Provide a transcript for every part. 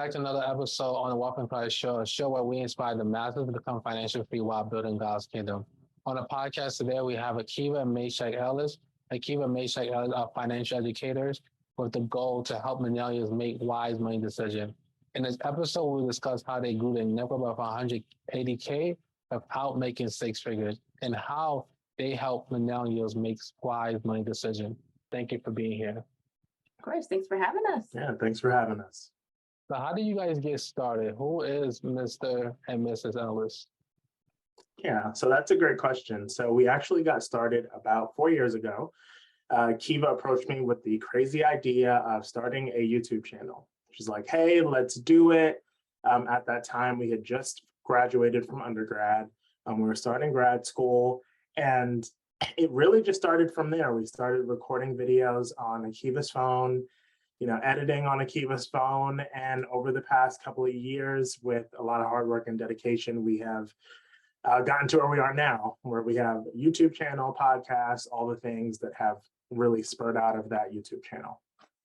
back to another episode on the Wealth Empire Show, a show where we inspire the masses to become financially free while building God's kingdom. On the podcast today, we have Akeiva and Meshack Ellis. Akeiva and Meshack Ellis are financial educators with the goal to help millennials make wise money decisions. In this episode, we'll discuss how they grew their net worth of $180K without making six figures and how they help millennials make wise money decisions. Thank you for being here. Of course. Thanks for having us. Yeah, thanks for having us. So how do you guys get started? Who is Mr. and Mrs. Ellis? Yeah, so that's a great question. So we actually got started about 4 years ago. Akeiva approached me with the crazy idea of starting a YouTube channel. She's like, hey, let's do it. At that time, we had just graduated from undergrad. We were starting grad school, and it really just started from there. We started recording videos on Akeiva's phone, editing on Akeiva's phone. And over the past couple of years, with a lot of hard work and dedication, we have gotten to where we are now, where we have a YouTube channel, podcasts, all the things that have really spurred out of that YouTube channel.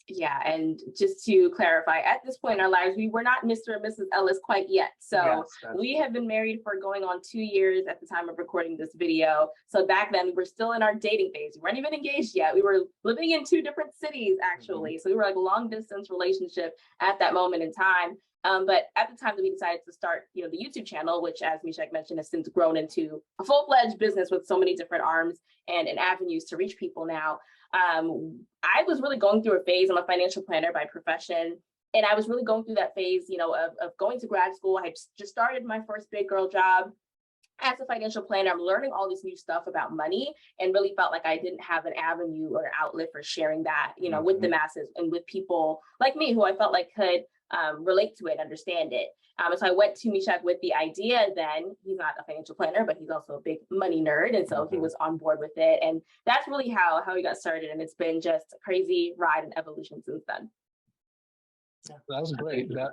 Yeah, and just to clarify, at this point in our lives, we were not Mr. and Mrs. Ellis quite yet. So yes, we have been married for going on 2 years at the time of recording this video. So back then, we were still in our dating phase. We weren't even engaged yet. We were living in 2 different cities, actually. Mm-hmm. So we were like a long distance relationship at that moment in time. But at the time that we decided to start, the YouTube channel, which, as Meshack mentioned, has since grown into a full-fledged business with so many different arms and avenues to reach people now. I was really going through a phase. I'm a financial planner by profession, and I was really going through that phase, of going to grad school. I just started my first big girl job as a financial planner. I'm learning all this new stuff about money, and really felt like I didn't have an avenue or outlet for sharing that, mm-hmm. with the masses and with people like me who I felt like could relate to it, understand it. So I went to Meshack with the idea. Then he's not a financial planner, but he's also a big money nerd. And so he was on board with it. And that's really how we got started. And it's been just a crazy ride and evolution since then. Yeah, that's great. That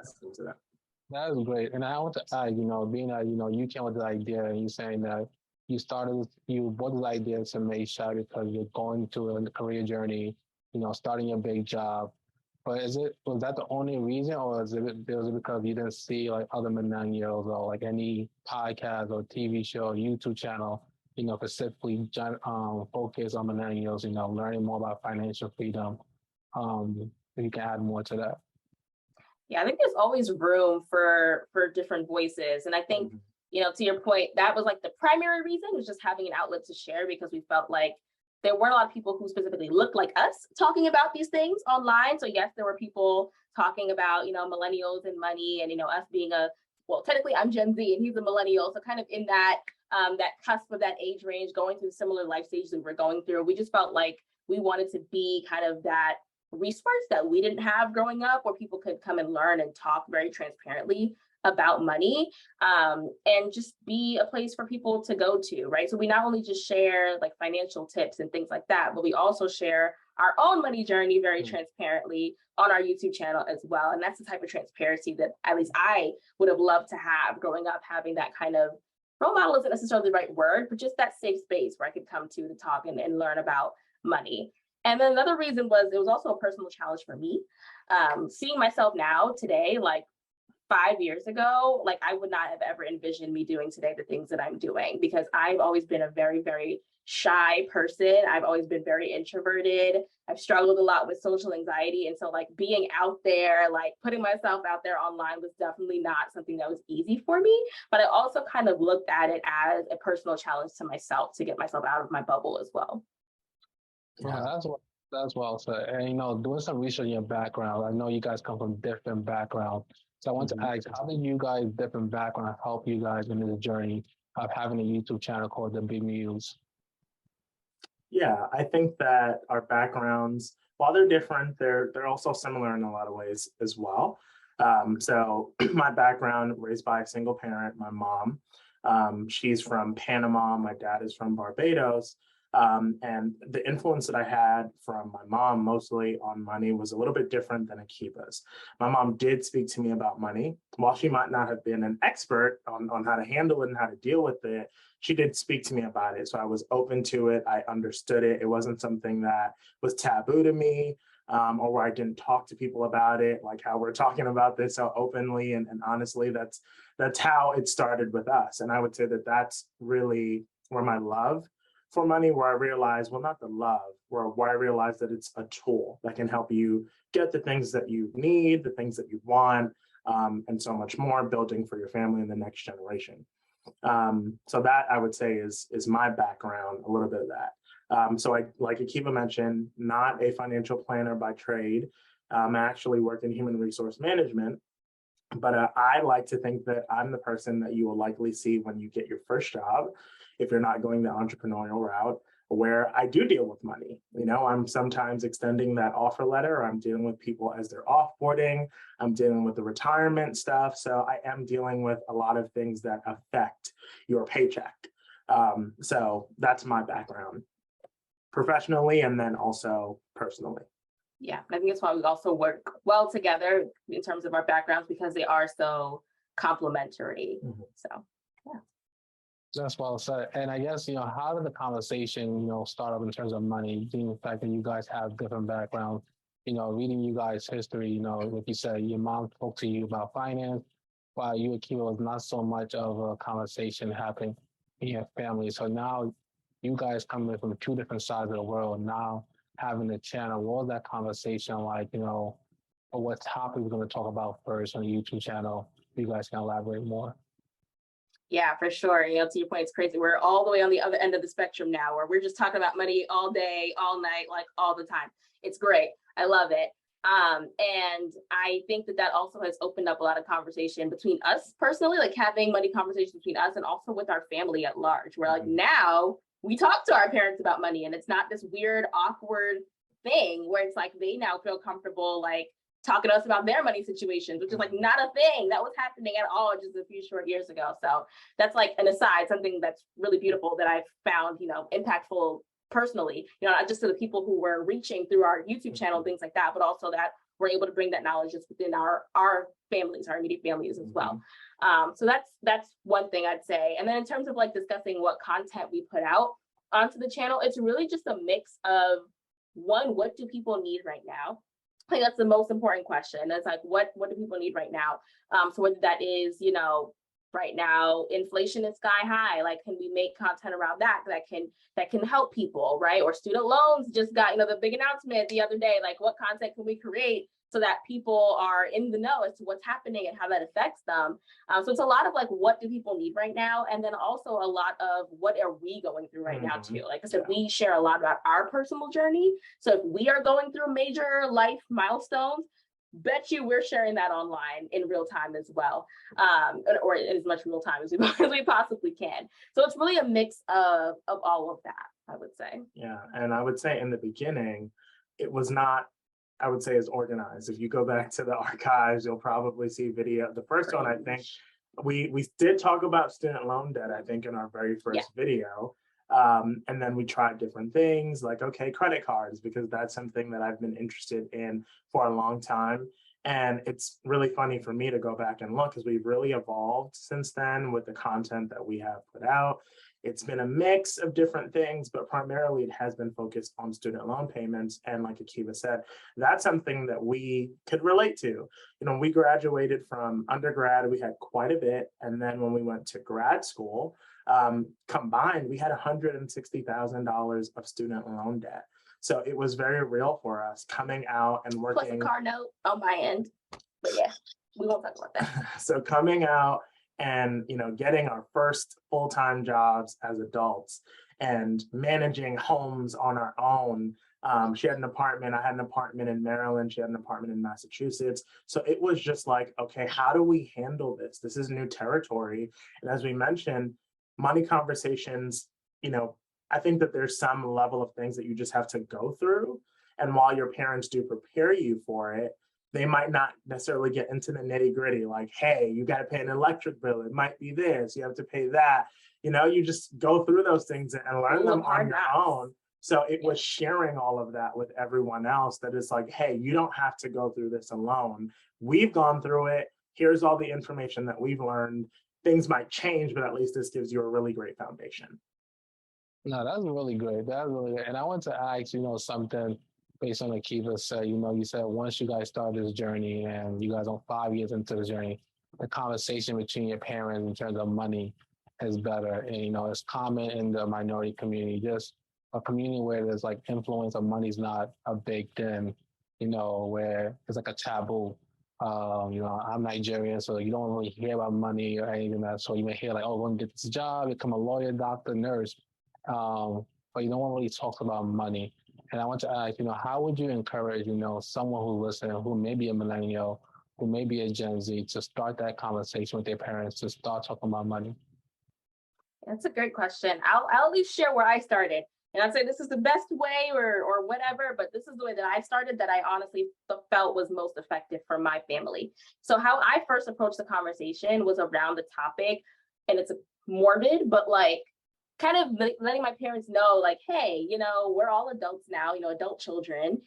is great. And I want to add, being that, you came with the idea and you saying that you brought the idea to Meshack because you're going through a career journey, starting your big job. But was that the only reason, or was it because you didn't see like other millennials or like any podcast or TV show, or YouTube channel, specifically focus on millennials, learning more about financial freedom? If you can add more to that. Yeah, I think there's always room for different voices. And I think, to your point, that was like the primary reason, was just having an outlet to share, because we felt like there weren't a lot of people who specifically looked like us talking about these things online. So yes, there were people talking about, millennials and money, and, us being technically I'm Gen Z and he's a millennial. So kind of in that cusp of that age range, going through similar life stages we were going through, we just felt like we wanted to be kind of that resource that we didn't have growing up, where people could come and learn and talk very transparently about money, and just be a place for people to go to, right? So we not only just share like financial tips and things like that, but we also share our own money journey very transparently on our YouTube channel as well. And that's the type of transparency that at least I would have loved to have growing up, having that kind of role model isn't necessarily the right word, but just that safe space where I could come to talk and learn about money. And then another reason was it was also a personal challenge for me. Seeing myself now today, like 5 years ago, like I would not have ever envisioned me doing today the things that I'm doing, because I've always been a very, very shy person. I've always been very introverted. I've struggled a lot with social anxiety. And so like being out there, like putting myself out there online was definitely not something that was easy for me. But I also kind of looked at it as a personal challenge to myself to get myself out of my bubble as well. Yeah, that's well said. And, doing some research in your background, I know you guys come from different backgrounds. So I want to ask, how did you guys' different background help you guys in the journey of having a YouTube channel called The Big Muse? Yeah, I think that our backgrounds, while they're different, they're also similar in a lot of ways as well. So my background, raised by a single parent, my mom, she's from Panama, my dad is from Barbados. And the influence that I had from my mom mostly on money was a little bit different than Akeiva's. My mom did speak to me about money. While she might not have been an expert on how to handle it and how to deal with it, she did speak to me about it. So I was open to it. I understood it. It wasn't something that was taboo to me. or where I didn't talk to people about it, like how we're talking about this so openly and honestly. That's how it started with us. And I would say that that's really where my love for money, where I realized, well, not the love, where I realized that it's a tool that can help you get the things that you need, the things that you want, and so much more, building for your family and the next generation. So that I would say is my background, a little bit of that. So I, like Akeiva mentioned, not a financial planner by trade. I actually work in human resource management, but I like to think that I'm the person that you will likely see when you get your first job, if you're not going the entrepreneurial route, where I do deal with money. You know, I'm sometimes extending that offer letter. I'm dealing with people as they're offboarding. I'm dealing with the retirement stuff. So I am dealing with a lot of things that affect your paycheck. So that's my background professionally and then also personally. Yeah, I think that's why we also work well together in terms of our backgrounds, because they are so complementary. So, yeah. That's well said. And I guess, how did the conversation, start up in terms of money, being the fact that you guys have different backgrounds, reading you guys' history, like you said, your mom spoke to you about finance, while you, Akeiva, was not so much of a conversation happening in your family. So now you guys coming from two different sides of the world, now having a channel, what was that conversation like, or what topic we're going to talk about first on the YouTube channel? You guys can elaborate more. Yeah, for sure. To your point, it's crazy. We're all the way on the other end of the spectrum now, where we're just talking about money all day, all night, like all the time. It's great. I love it. And I think that also has opened up a lot of conversation between us personally, like having money conversations between us and also with our family at large. Where like now we talk to our parents about money, and it's not this weird, awkward thing where it's like they now feel comfortable like talking to us about their money situations, which is like not a thing that was happening at all just a few short years ago. So that's like an aside, something that's really beautiful that I've found, impactful personally, not just to the people who were reaching through our YouTube channel, things like that, but also that we're able to bring that knowledge just within our families, our immediate families as well. So that's one thing I'd say. And then in terms of like discussing what content we put out onto the channel, it's really just a mix of, one, what do people need right now? I think that's the most important question. It's like, what do people need right now? So whether that is, right now, inflation is sky high. Like, can we make content around that can help people, right? Or student loans just got, the big announcement the other day. Like, what content can we create so that people are in the know as to what's happening and how that affects them? So it's a lot of like, what do people need right now? And then also a lot of what are we going through right now too? Like I said, we share a lot about our personal journey. So if we are going through major life milestones, bet you we're sharing that online in real time as well, or as much real time as we possibly can. So it's really a mix of all of that, I would say. Yeah, and I would say in the beginning, it was not, I would say, as organized. If you go back to the archives, you'll probably see video. The first one, I think, we did talk about student loan debt, I think, in our very first video. And then we tried different things like, okay, credit cards, because that's something that I've been interested in for a long time. And it's really funny for me to go back and look, because we've really evolved since then with the content that we have put out. It's been a mix of different things, but primarily it has been focused on student loan payments. And like Akeiva said, that's something that we could relate to. We graduated from undergrad, we had quite a bit. And then when we went to grad school, combined, we had $160,000 of student loan debt. So it was very real for us coming out and working. Plus a car note on my end, but yeah, we won't talk about that. So coming out and getting our first full-time jobs as adults and managing homes on our own. She had an apartment, I had an apartment in Maryland, she had an apartment in Massachusetts. So it was just like, okay, how do we handle this? This is new territory. And as we mentioned, money conversations, I think that there's some level of things that you just have to go through. And while your parents do prepare you for it, they might not necessarily get into the nitty gritty, like, hey, you got to pay an electric bill. It might be this, you have to pay that. You just go through those things and learn them on your own. So it was sharing all of that with everyone else, that it's like, hey, you don't have to go through this alone. We've gone through it. Here's all the information that we've learned. Things might change, but at least this gives you a really great foundation. No, that's really great. That's really good. And I want to ask, something, based on what Akiva said, you said once you guys start this journey and you guys are 5 years into the journey, the conversation between your parents in terms of money is better. And, it's common in the minority community, just a community where there's like influence of money's not a big thing, where it's like a taboo. I'm Nigerian, so you don't really hear about money or anything like that. So you may hear like, oh, we're going to get this job, become a lawyer, doctor, nurse. But no one really talks about money. And I want to ask, how would you encourage, someone who listens, who may be a millennial, who may be a Gen Z, to start that conversation with their parents, to start talking about money? That's a great question. I'll at least share where I started. And I'd say this is the best way or whatever, but this is the way that I started that I honestly felt was most effective for my family. So how I first approached the conversation was around the topic, and it's morbid, but like kind of letting my parents know, like, hey, we're all adults now, adult children.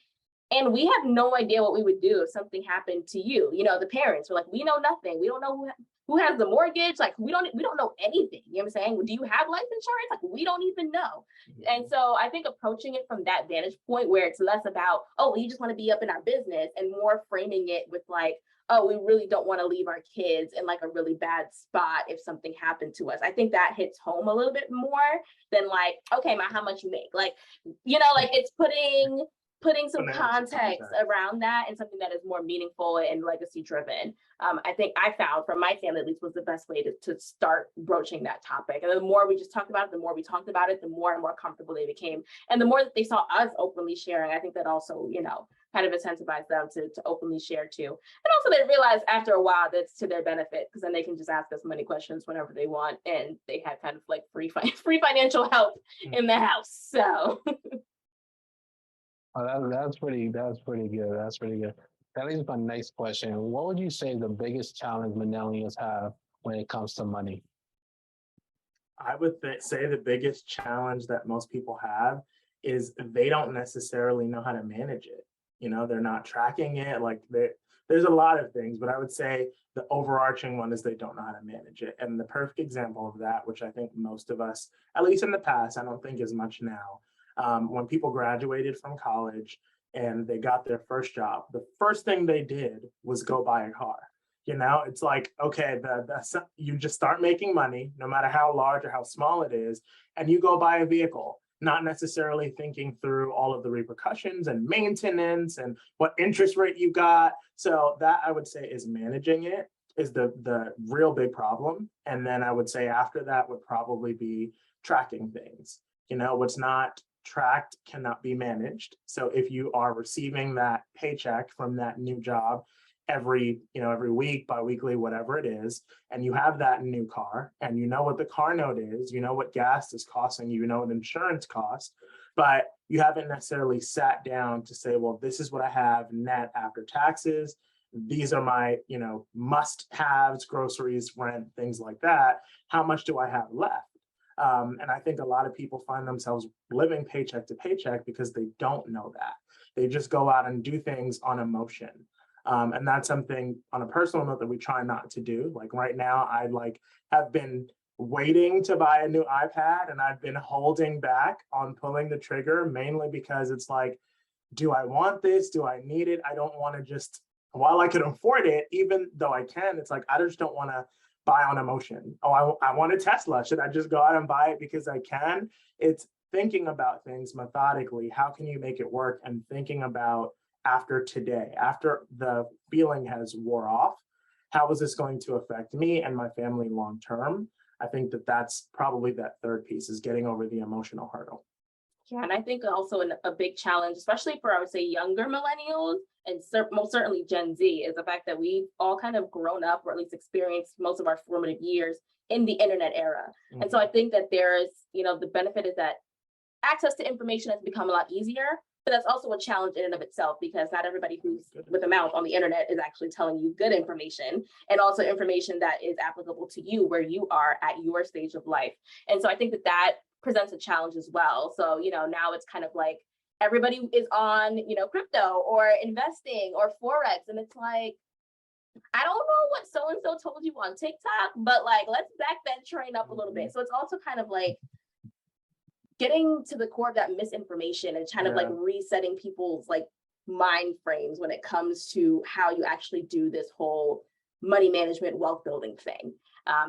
And we have no idea what we would do if something happened to you. The parents were like, we know nothing. We don't know who has the mortgage. Like, we don't know anything. You know what I'm saying? Do you have life insurance? Like, we don't even know. And so I think approaching it from that vantage point where it's less about, oh, we just want to be up in our business, and more framing it with like, oh, we really don't want to leave our kids in like a really bad spot if something happened to us. I think that hits home a little bit more than like, okay, how much you make? Like, like it's putting some context around that and something that is more meaningful and legacy driven. I think I found from my family at least was the best way to start broaching that topic. And the more we just talked about it, the more we talked about it, the more and more comfortable they became. And the more that they saw us openly sharing, I think that also, kind of incentivized them to openly share too. And also they realized after a while that's to their benefit, because then they can just ask us money questions whenever they want. And they had kind of like free financial help in the house. So Oh, that's pretty good. That's pretty good. That leads to my next question. What would you say the biggest challenge millennials have when it comes to money? I would say the biggest challenge that most people have is they don't necessarily know how to manage it. They're not tracking it. Like there's a lot of things, but I would say the overarching one is they don't know how to manage it. And the perfect example of that, which I think most of us, at least in the past, I don't think as much now, when people graduated from college and they got their first job, the first thing they did was go buy a car. It's like, okay, you just start making money, no matter how large or how small it is, and you go buy a vehicle, not necessarily thinking through all of the repercussions and maintenance and what interest rate you got. So that, I would say, is managing it is the real big problem. And then I would say after that would probably be tracking things. What's not tracked cannot be managed. So if you are receiving that paycheck from that new job every week, bi-weekly, whatever it is, and you have that new car and you know what the car note is, what gas is costing you, what insurance costs, but you haven't necessarily sat down to say, well, this is what I have net after taxes. These are my, must-haves, groceries, rent, things like that. How much do I have left? And I think a lot of people find themselves living paycheck to paycheck because they don't know that. They just go out and do things on emotion. And that's something on a personal note that we try not to do. Like right now, I have been waiting to buy a new iPad, and I've been holding back on pulling the trigger, mainly because it's like, do I want this? Do I need it? I don't want to just, while I can afford it, even though I can, it's like, I just don't want to buy on emotion. Oh, I want a Tesla. Should I just go out and buy it because I can? It's thinking about things methodically. How can you make it work? And thinking about after today, after the feeling has wore off, how is this going to affect me and my family long term? I think that's probably that third piece, is getting over the emotional hurdle. Yeah, and I think also a big challenge, especially for, I would say, younger millennials and most certainly Gen Z, is the fact that we've all kind of grown up, or at least experienced most of our formative years in the internet era. Mm-hmm. And so I think that there's, the benefit is that access to information has become a lot easier, but that's also a challenge in and of itself, because not everybody who's with a mouth on the internet is actually telling you good information, and also information that is applicable to you where you are at your stage of life. And so I think that presents a challenge as well. So, now it's kind of like everybody is on, crypto or investing or Forex. And it's like, I don't know what so-and-so told you on TikTok, but let's back that train up a little bit. So it's also kind of like getting to the core of that misinformation and kind of like resetting people's like mind frames when it comes to how you actually do this whole money management, wealth building thing.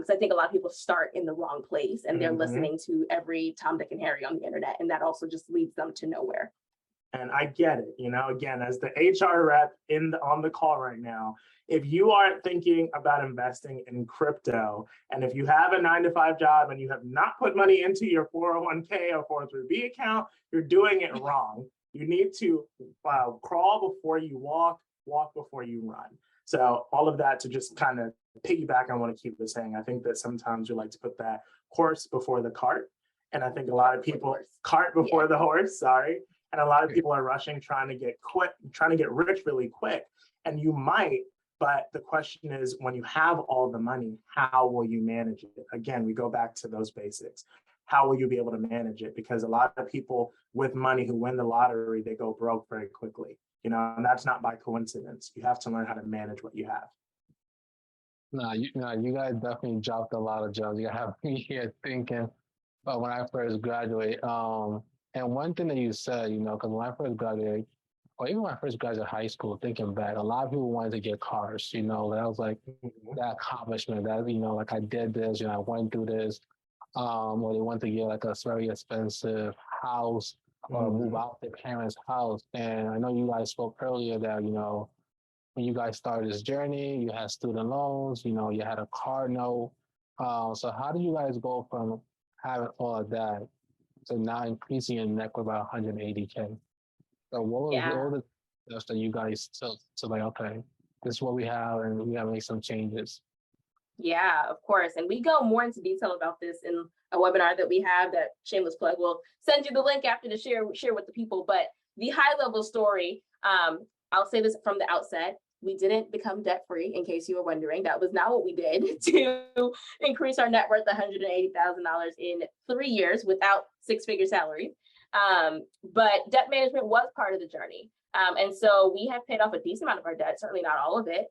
So I think a lot of people start in the wrong place and they're listening to every Tom, Dick, and Harry on the internet. And that also just leads them to nowhere. And I get it, again, as the HR rep on the call right now, if you aren't thinking about investing in crypto, and if you have a 9-to-5 job and you have not put money into your 401k or 403b account, you're doing it wrong. You need to crawl before you walk before you run. So all of that to just kind of piggyback on what Akeiva was saying. I think that sometimes we like to put that horse before the cart. And I think a lot of people, cart before the horse, sorry. And a lot of people are rushing, trying to get rich really quick. And you might, but the question is, when you have all the money, how will you manage it? Again, we go back to those basics. How will you be able to manage it? Because a lot of people with money who win the lottery, they go broke very quickly, and that's not by coincidence. You have to learn how to manage what you have. No, you guys definitely dropped a lot of gems. You have me here thinking about when I first graduated. And one thing that you said, because when I first graduated, or even when I first graduated high school, thinking back, a lot of people wanted to get cars, that was like that accomplishment that, like I did this, I went through this, or they want to get like a very expensive house or move out their parents' house. And I know you guys spoke earlier that, when you guys started this journey, you had student loans, you had a car note. So how do you guys go from having all of that to now increasing your net with about 180K? So what was the steps that you guys took to like, okay, this is what we have and we gotta make some changes? Yeah, of course. And we go more into detail about this in a webinar that we have, that shameless plug. We'll send you the link after to share with the people. But the high level story, I'll say this from the outset. We didn't become debt free, in case you were wondering. That was not what we did to increase our net worth $180,000 in 3 years without six-figure salary. But debt management was part of the journey. And so we have paid off a decent amount of our debt, certainly not all of it.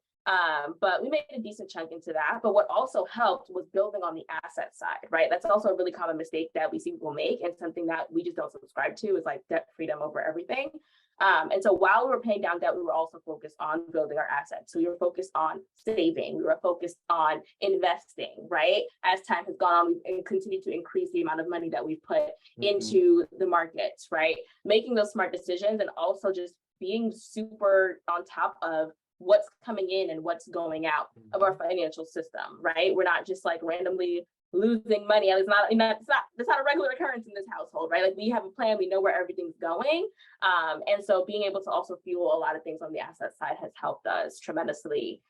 But we made a decent chunk into that. But what also helped was building on the asset side, right? That's also a really common mistake that we see people make, and something that we just don't subscribe to is like debt freedom over everything. And so while we were paying down debt, we were also focused on building our assets. So we were focused on saving, we were focused on investing, right? As time has gone on, we've continued to increase the amount of money that we've put into the markets, right? Making those smart decisions, and also just being super on top of what's coming in and what's going out of our financial system, right? We're not just like randomly losing money. It's not a regular occurrence in this household, right? Like, we have a plan, we know where everything's going. And so being able to also fuel a lot of things on the asset side has helped us tremendously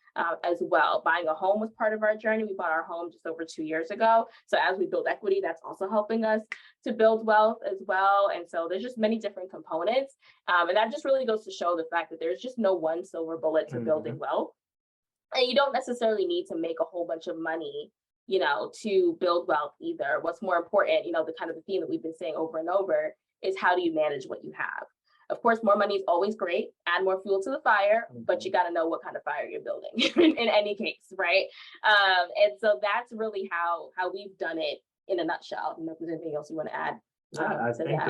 as well. Buying a home was part of our journey. We bought our home just over 2 years ago. So as we build equity, that's also helping us to build wealth as well. And so there's just many different components. And that just really goes to show the fact that there's just no one silver bullet to building wealth. And you don't necessarily need to make a whole bunch of money, to build wealth either. What's more important, the kind of the theme that we've been saying over and over is, how do you manage what you have? Of course, more money is always great, add more fuel to the fire, but you got to know what kind of fire you're building in any case, right? And so that's really how we've done it in a nutshell. I don't know if there's anything else you want to add. Yeah, I think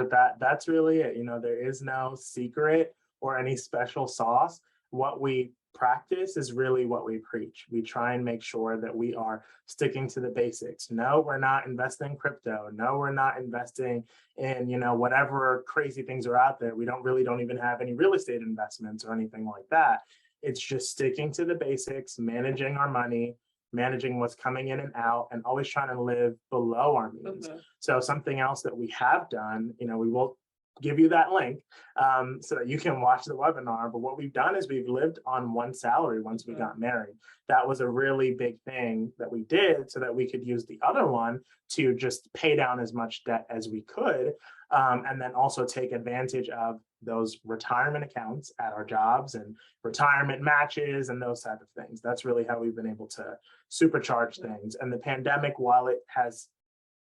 that's really it. There is no secret or any special sauce. What we practice is really what we preach. We try and make sure that we are sticking to the basics. No, we're not investing in crypto. No, we're not investing in, whatever crazy things are out there. We don't even have any real estate investments or anything like that. It's just sticking to the basics, managing our money, managing what's coming in and out, and always trying to live below our means. So something else that we have done, we will give you that link so that you can watch the webinar. But what we've done is we've lived on one salary once we got married. That was a really big thing that we did, so that we could use the other one to just pay down as much debt as we could. And then also take advantage of those retirement accounts at our jobs and retirement matches and those type of things. That's really how we've been able to supercharge things. And the pandemic, while it has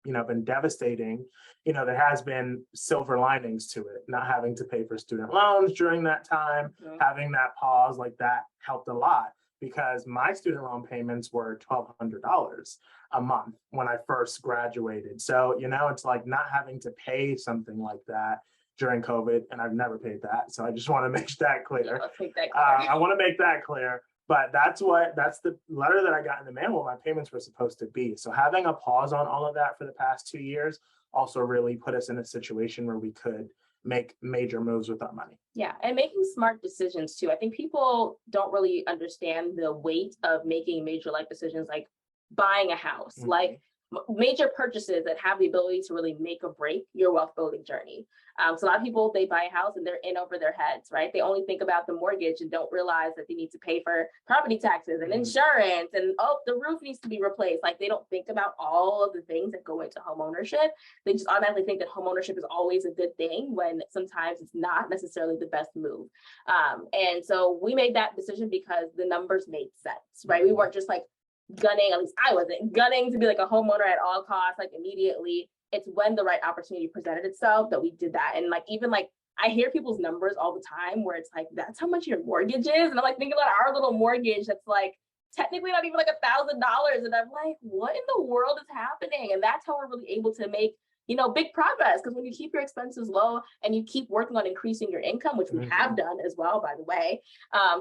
been devastating, there has been silver linings to it. Not having to pay for student loans during that time, having that pause, like that helped a lot. because my student loan payments were $1,200 a month when I first graduated. So, you know, it's like not having to pay something like that during COVID, and I've never paid that. So I just want to make that clear. Let's make that clear. I want to make that clear. But that's the letter that I got in the mail, what my payments were supposed to be. So having a pause on all of that for the past 2 years also really put us in a situation where we could make major moves with our money. Yeah, and making smart decisions too. I think people don't really understand the weight of making major life decisions like buying a house, like major purchases that have the ability to really make or break your wealth building journey. So a lot of people, they buy a house and they're in over their heads, right? They only think about the mortgage and don't realize that they need to pay for property taxes and insurance and, oh, the roof needs to be replaced. Like they don't think about all of the things that go into home ownership. They just automatically think that home ownership is always a good thing when sometimes it's not necessarily the best move. And so we made that decision because the numbers made sense, right? We weren't just like gunning, at least I wasn't gunning to be like a homeowner at all costs, like immediately. It's when the right opportunity presented itself that we did that. And like, even like, I hear people's numbers all the time where it's like, that's how much your mortgage is. And I'm like, thinking about our little mortgage that's like technically not even like $1,000. And I'm like, what in the world is happening? And that's how we're really able to make, you know, big progress. Because when you keep your expenses low and you keep working on increasing your income, which we have done as well, by the way,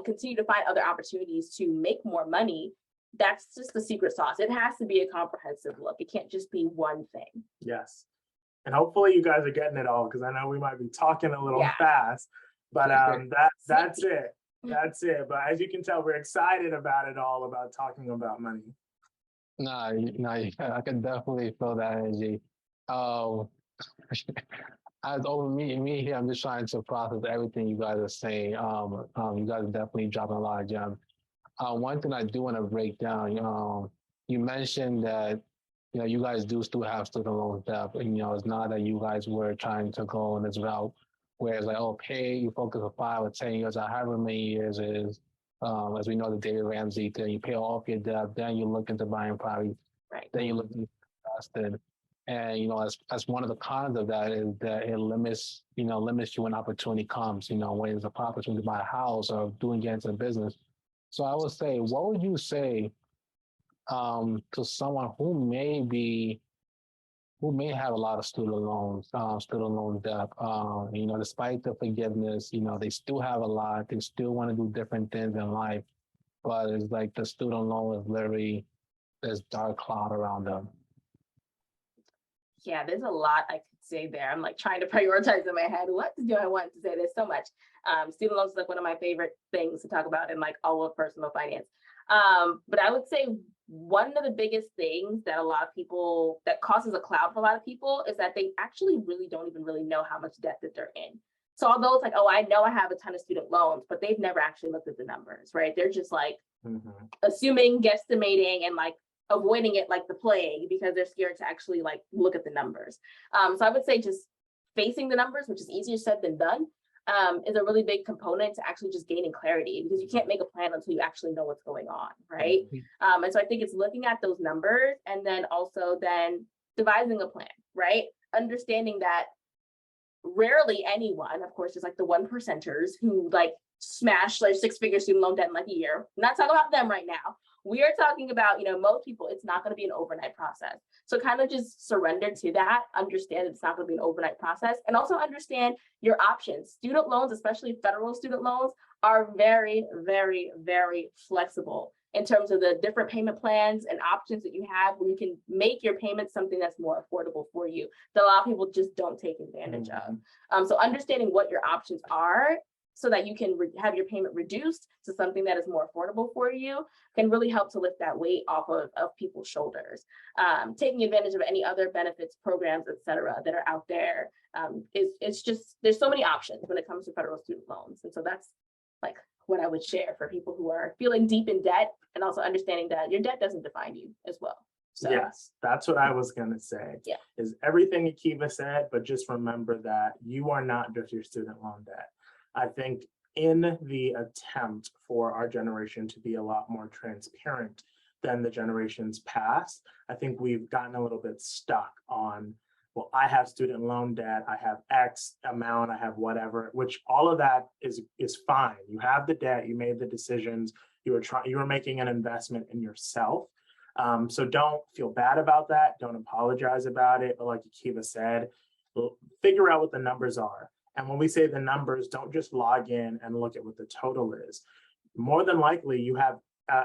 continue to find other opportunities to make more money. That's just the secret sauce. It has to be a comprehensive look. It can't just be one thing. Yes. And hopefully you guys are getting it all, because I know we might be talking a little fast, but that's it. That's it. But as you can tell, we're excited about it all, about talking about money. No, I can definitely feel that energy. As over me here, I'm just trying to process everything you guys are saying. You guys are definitely dropping a lot of gems. One thing I do want to break down, you mentioned that, you know, you guys do still have student loan debt, and, you know, it's not that you guys were trying to go on this route where it's like, oh, you focus for 5 or 10 years, or however many years it is, as we know, the David Ramsey thing, you pay off your debt, then you look into buying property, then you look into investing. And, you know, as one of the cons of that is that it limits you when opportunity comes, you know, when there's an opportunity to buy a house or doing get into business. So I would say, what would you say to someone who may have a lot of student loan debt, you know, despite the forgiveness, you know, they still have a lot, they still want to do different things in life, but it's like the student loan is literally this dark cloud around them. Yeah, there's a lot I could say there. I'm like trying to prioritize in my head. What do I want to say? There's so much. Student loans is like one of my favorite things to talk about in like all of personal finance. But I would say one of the biggest things that that causes a cloud for a lot of people is that they actually really don't even really know how much debt that they're in. So although it's like, oh, I know I have a ton of student loans, but they've never actually looked at the numbers, right? They're just like assuming, guesstimating, and like avoiding it like the plague because they're scared to actually like look at the numbers. So I would say just facing the numbers, which is easier said than done, is a really big component to actually just gaining clarity, because you can't make a plan until you actually know what's going on, right? And so I think it's looking at those numbers and then also then devising a plan, right? Understanding that rarely anyone, of course, is like the 1%ers who like smash like 6-figure student loan debt in like a year. I'm not talking about them right now. We are talking about, you know, most people, it's not going to be an overnight process. So kind of just surrender to that, understand it's not going to be an overnight process, and also understand your options. Student loans, especially federal student loans, are very, very, very flexible in terms of the different payment plans and options that you have where you can make your payments something that's more affordable for you that a lot of people just don't take advantage of. So understanding what your options are so that you can have your payment reduced to something that is more affordable for you can really help to lift that weight off of people's shoulders. Taking advantage of any other benefits, programs, et cetera, that are out there. It's just, there's so many options when it comes to federal student loans. And so that's like what I would share for people who are feeling deep in debt, and also understanding that your debt doesn't define you as well. So, yes, that's what I was going to say. Yeah. Is everything Akeiva said, but just remember that you are not just your student loan debt. I think in the attempt for our generation to be a lot more transparent than the generations past, I think we've gotten a little bit stuck on, well, I have student loan debt, I have X amount, I have whatever, which all of that is fine. You have the debt, you made the decisions, You were making an investment in yourself. So don't feel bad about that. Don't apologize about it. But like Akeiva said, figure out what the numbers are. And when we say the numbers, don't just log in and look at what the total is. More than likely, you have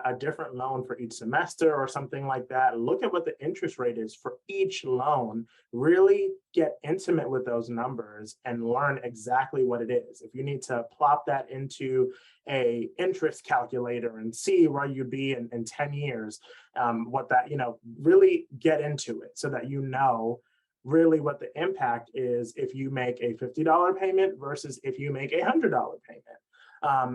a different loan for each semester or something like that. Look at what the interest rate is for each loan. Really get intimate with those numbers and learn exactly what it is. If you need to plop that into a interest calculator and see where you'd be in 10 years, what that, really get into it so that you know really what the impact is if you make a $50 payment versus if you make a $100 payment.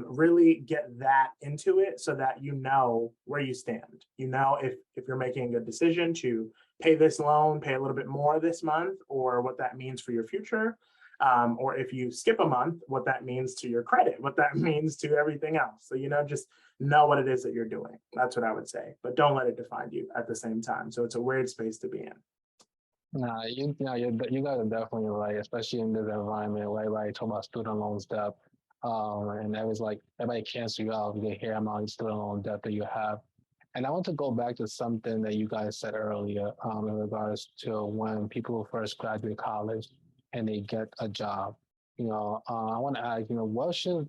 Really get that into it so that you know where you stand. You know if you're making a good decision to pay this loan, pay a little bit more this month, or what that means for your future. Or if you skip a month, what that means to your credit, what that means to everything else. So, just know what it is that you're doing. That's what I would say, but don't let it define you at the same time. So it's a weird space to be in. Nah, you guys are definitely right, especially in this environment where everybody talk about student loans debt. And that was like everybody cancel you out if they hear about the student loan debt that you have. And I want to go back to something that you guys said earlier, in regards to when people first graduate college and they get a job. I want to ask, what should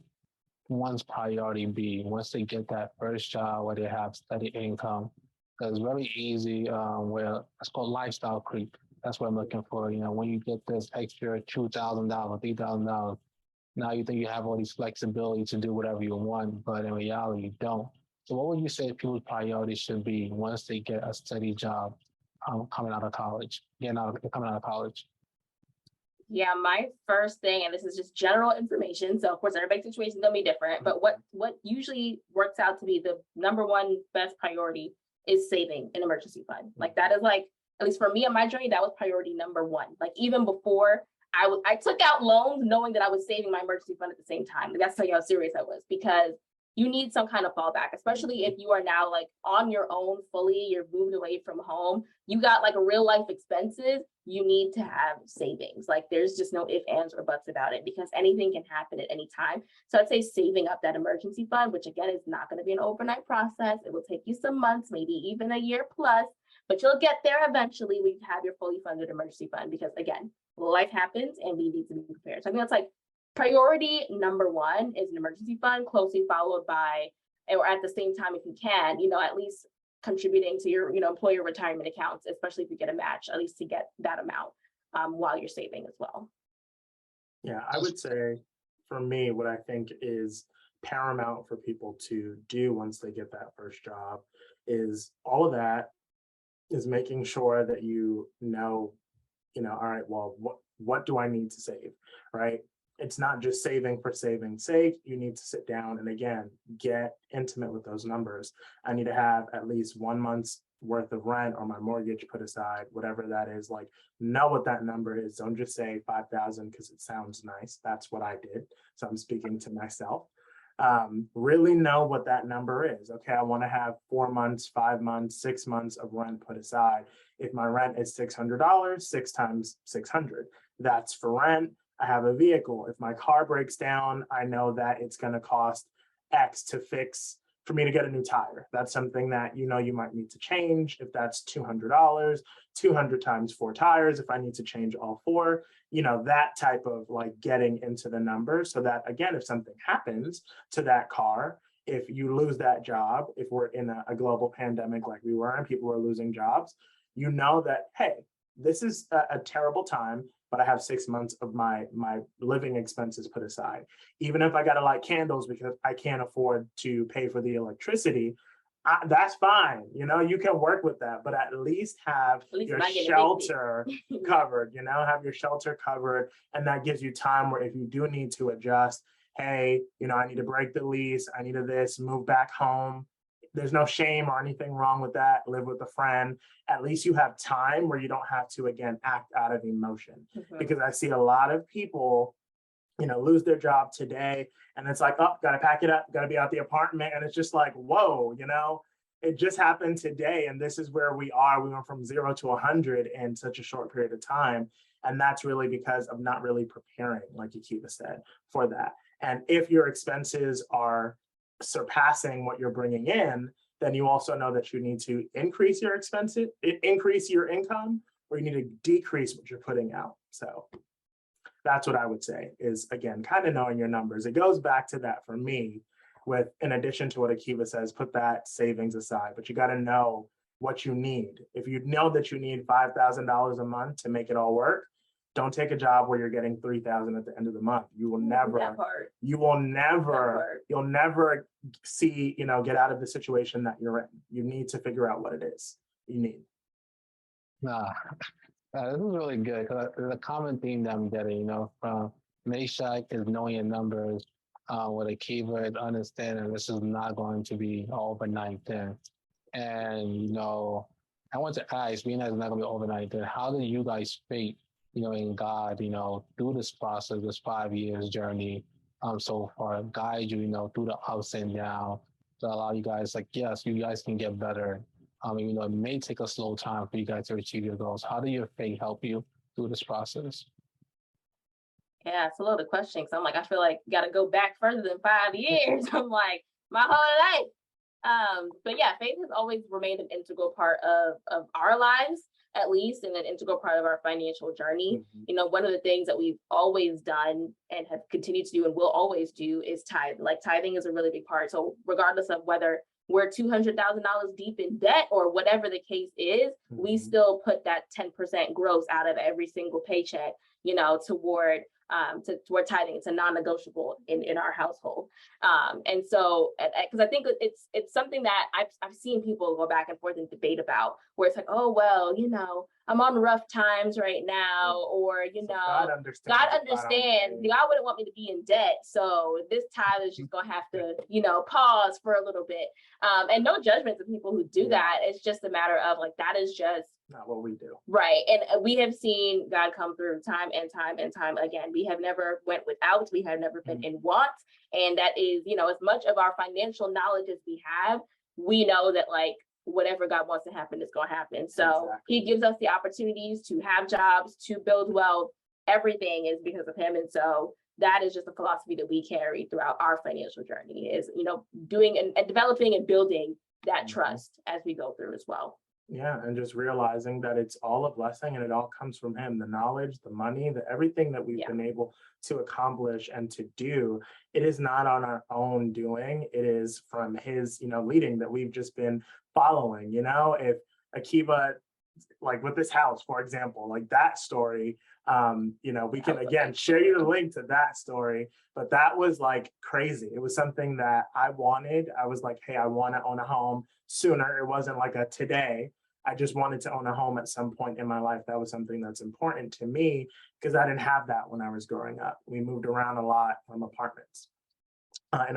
one's priority be once they get that first job where they have steady income? Because it's very easy, where it's called lifestyle creep. That's what I'm looking for. When you get this extra $2,000, $3,000, now you think you have all these flexibility to do whatever you want, but in reality, you don't. So what would you say people's priorities should be once they get a steady job, coming out of college? Yeah, my first thing, and this is just general information, so of course everybody's situation is gonna be different, but what usually works out to be the number one best priority is saving an emergency fund. Like that is like, at least for me on my journey, that was priority number one. Like even before I took out loans knowing that I was saving my emergency fund at the same time. Like, that's how how serious I was, because you need some kind of fallback, especially if you are now like on your own fully, you're moved away from home, you got like real life expenses, you need to have savings. Like there's just no ifs, ands, or buts about it, because anything can happen at any time. So I'd say saving up that emergency fund, which again is not going to be an overnight process. It will take you some months, maybe even a year plus, but you'll get there eventually when you have your fully funded emergency fund, because again, life happens and we need to be prepared. So I think that's like priority number one is an emergency fund, closely followed by, or at the same time, if you can, at least contributing to your, employer retirement accounts, especially if you get a match, at least to get that amount while you're saving as well. Yeah, I would say for me, what I think is paramount for people to do once they get that first job is all of that is making sure that all right, well, what do I need to save, right? It's not just saving for saving's sake. You need to sit down and again, get intimate with those numbers. I need to have at least 1 month's worth of rent or my mortgage put aside, whatever that is. Like, know what that number is. Don't just say 5,000 because it sounds nice. That's what I did. So I'm speaking to myself. Really know what that number is. Okay, I want to have 4 months, 5 months, 6 months of rent put aside. If my rent is $600, 6 times 600, that's for rent. I have a vehicle. If my car breaks down, I know that it's going to cost X to fix for me to get a new tire. That's something that you might need to change. If that's $200, 200 times 4 tires, if I need to change all 4, that type of like getting into the numbers so that, again, if something happens to that car, if you lose that job, if we're in a global pandemic like we were and people were losing jobs, that, hey, this is a terrible time, but I have 6 months of my living expenses put aside. Even if I got to light candles because I can't afford to pay for the electricity, that's fine. You can work with that, but at least have your shelter covered, have your shelter covered. And that gives you time where if you do need to adjust, hey, I need to break the lease, I need this, move back home. There's no shame or anything wrong with that. Live with a friend. At least you have time where you don't have to, again, act out of emotion. Mm-hmm. Because I see a lot of people, lose their job today. And it's like, oh, got to pack it up, got to be out the apartment. And it's just like, whoa, it just happened today. And this is where we are. We went from 0 to 100 in such a short period of time. And that's really because of not really preparing, like Akeiva said, for that. And if your expenses are surpassing what you're bringing in, then you also know that you need to increase your expenses, increase your income, or you need to decrease what you're putting out. So that's what I would say is, again, kind of knowing your numbers. It goes back to that for me with, in addition to what Akeiva says, put that savings aside, but you got to know what you need. If you know that you need $5,000 a month to make it all work, don't take a job where you're getting $3,000 at the end of the month. You'll never see, get out of the situation that you're in. You need to figure out what it is you need. Nah, this is really good. The common theme that I'm getting, from Meshack is knowing your numbers. With Akeiva is understanding this is not going to be an overnight thing. And, I want to ask, being that it's not going to be overnight thing, how do you guys faith, in God, through this process, this 5 years journey, so far, guide you, through the ups and downs to allow you guys, yes, you guys can get better. It may take a slow time for you guys to achieve your goals. How do your faith help you through this process? Yeah, it's a loaded question. So I'm like, I feel like you got to go back further than 5 years. I'm like, my whole life. But yeah, faith has always remained an integral part of our lives, at least, and an integral part of our financial journey. Mm-hmm. One of the things that we've always done and have continued to do and will always do is tithe. Like, tithing is a really big part. So regardless of whether we're $200,000 deep in debt or whatever the case is, Mm-hmm. we still put that 10% gross out of every single paycheck, toward tithing. It's a non-negotiable in our household. And so, because I think it's something that I've seen people go back and forth and debate about, where it's like, oh, well, I'm on rough times right now, or, God understands. God wouldn't want me to be in debt. So this tithe is just going to have to, pause for a little bit. And no judgment to people who do that. It's just a matter of that is just not what we do. Right. And we have seen God come through time and time and time again. We have never went without. We have never been in want. And that is, as much of our financial knowledge as we have, we know that whatever God wants to happen is going to happen. So exactly. He gives us the opportunities to have jobs, to build wealth. Everything is because of him. And so that is just a philosophy that we carry throughout our financial journey is, doing and developing and building that trust as we go through as well. Yeah, and just realizing that it's all a blessing and it all comes from him. The knowledge, the money, everything that we've been able to accomplish and to do, it is not on our own doing. It is from his, leading that we've just been following. If Akeiva, with this house, for example, that story, we can again share you the link to that story, but that was crazy. It was something that I wanted. I was like, hey, I want to own a home sooner. It wasn't a today. I just wanted to own a home at some point in my life. That was something that's important to me because I didn't have that when I was growing up. We moved around a lot from apartments. And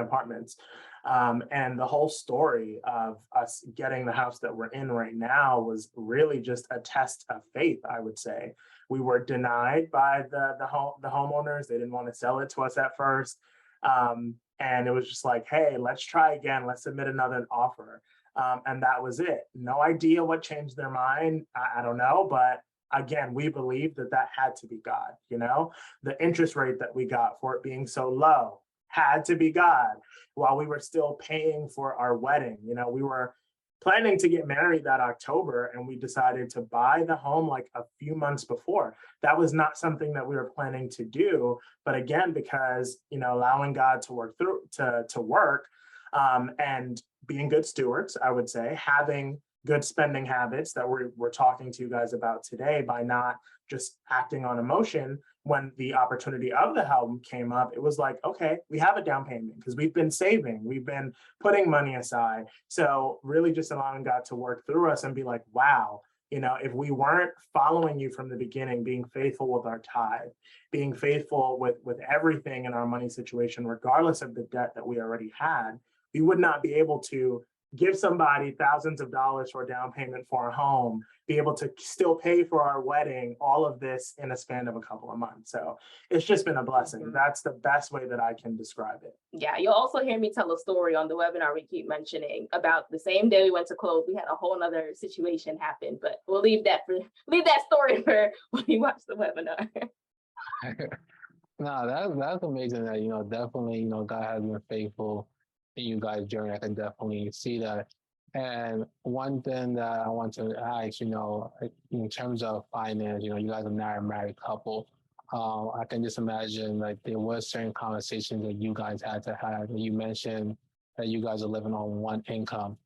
the whole story of us getting the house that we're in right now was really just a test of faith, I would say. We were denied by the homeowners. They didn't want to sell it to us at first. And it was just hey, let's try again. Let's submit another offer. And that was it. No idea what changed their mind. I don't know. But again, we believed that had to be God. The interest rate that we got for it being so low had to be God, while we were still paying for our wedding. We were planning to get married that October, and we decided to buy the home a few months before. That was not something that we were planning to do, but again, because allowing God to work through to work, and being good stewards, I would say, having good spending habits that we're talking to you guys about today, by not just acting on emotion. When the opportunity of the home came up, it was okay, we have a down payment because we've been saving, we've been putting money aside. So really just allowing God to work through us and be wow, if we weren't following you from the beginning, being faithful with our tithe, being faithful with everything in our money situation, regardless of the debt that we already had, we would not be able to give somebody thousands of dollars for a down payment for a home, be able to still pay for our wedding, all of this in a span of a couple of months. So it's just been a blessing. That's the best way that I can describe it. Yeah, you'll also hear me tell a story on the webinar we keep mentioning about the same day we went to close. We had a whole other situation happen, but we'll leave that story for when you watch the webinar. No, that's amazing that, definitely, God has been faithful in you guys' journey. I can definitely see that. And one thing that I want to ask, in terms of finance, you guys are not a married couple. I can just imagine like there were certain conversations that you guys had to have. You mentioned that you guys are living on one income,